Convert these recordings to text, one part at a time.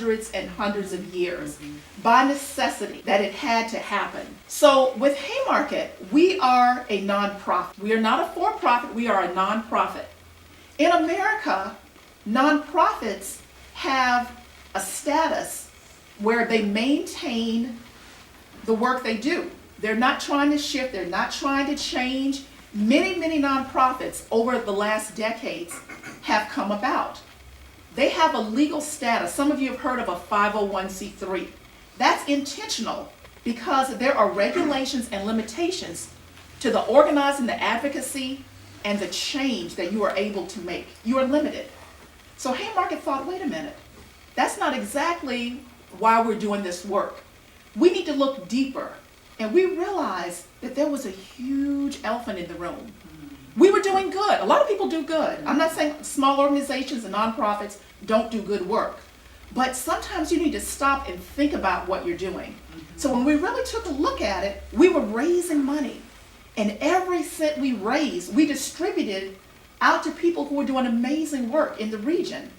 hundreds and hundreds of years by necessity that it had to happen. So with Haymarket, we are a nonprofit. We are not a for-profit, we are a nonprofit. In America, nonprofits have a status where they maintain the work they do. They're not trying to shift, they're not trying to change. Many, many nonprofits over the last decades have come about. They have a legal status. Some of you have heard of a 501c3. That's intentional because there are regulations and limitations to the organizing, the advocacy, and the change that you are able to make. You are limited. So Haymarket thought, wait a minute, that's not exactly why we're doing this work. We need to look deeper. And we realized that there was a huge elephant in the room. We were doing good. A lot of people do good. I'm not saying small organizations and nonprofits don't do good work. But sometimes you need to stop and think about what you're doing. So when we really took a look at it, we were raising money. And every cent we raised, we distributed out to people who were doing amazing work in the region.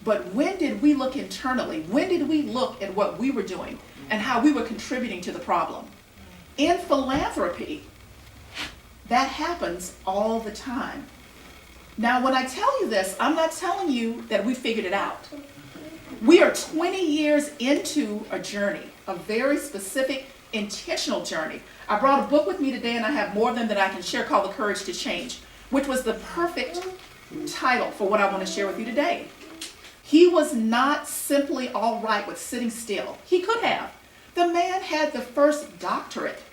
But when did we look internally? When did we look at what we were doing and how we were contributing to the problem? In philanthropy, that happens all the time. Now, when I tell you this, I'm not telling you that we figured it out. We are 20 years into a journey, a very specific, intentional journey. I brought a book with me today, and I have more of them that I can share called The Courage to Change, which was the perfect title for what I want to share with you today. He was not simply all right with sitting still. He could have. The man had the first doctorate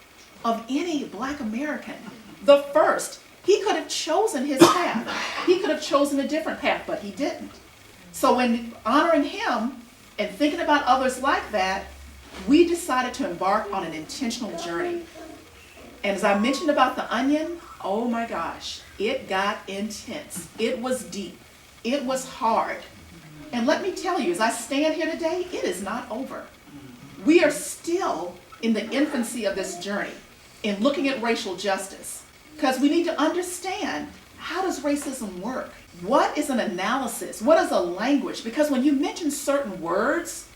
of any Black American. The first. He could have chosen his path. He could have chosen a different path, but he didn't. So in honoring him and thinking about others like that, we decided to embark on an intentional journey. And as I mentioned about the onion, oh my gosh, it got intense. It was deep. It was hard. And let me tell you, as I stand here today, it is not over. We are still in the infancy of this journey in looking at racial justice, because we need to understand, how does racism work? What is an analysis? What is a language? Because when you mention certain words,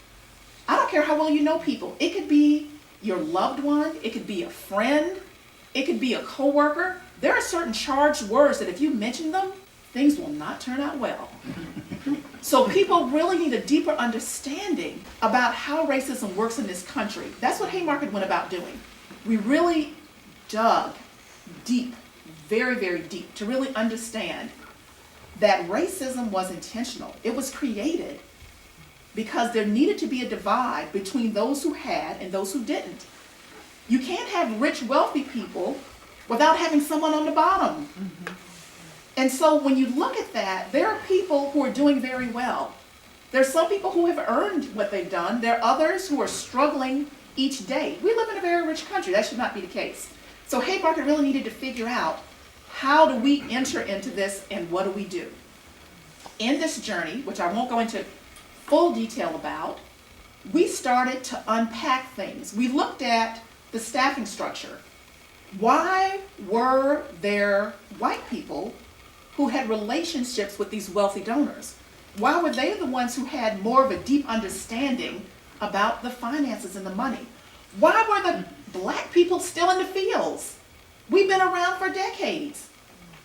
I don't care how well you know people. It could be your loved one. It could be a friend. It could be a coworker. There are certain charged words that if you mention them, things will not turn out well. So people really need a deeper understanding about how racism works in this country. That's what Haymarket went about doing. We really dug deep, very, very deep, to really understand that racism was intentional. It was created because there needed to be a divide between those who had and those who didn't. You can't have rich, wealthy people without having someone on the bottom. And so when you look at that, there are people who are doing very well. There are some people who have earned what they've done. There are others who are struggling each day. We live in a very rich country. That should not be the case. So Haymarket really needed to figure out, how do we enter into this and what do we do? In this journey, which I won't go into full detail about, we started to unpack things. We looked at the staffing structure. Why were there white people who had relationships with these wealthy donors? Why were they the ones who had more of a deep understanding about the finances and the money? Why were the Black people still in the fields? We've been around for decades.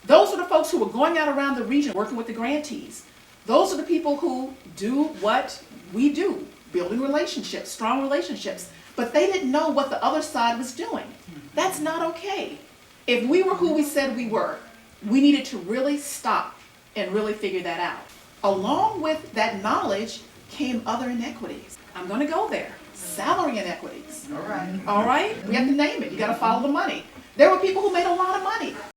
Those are the folks who were going out around the region working with the grantees. Those are the people who do what we do, building relationships, strong relationships. But they didn't know what the other side was doing. That's not okay. If we were who we said we were, we needed to really stop and really figure that out. Along with that knowledge came other inequities. I'm going to go there. Salary inequities. All right. We have to name it. You got to follow the money. There were people who made a lot of money.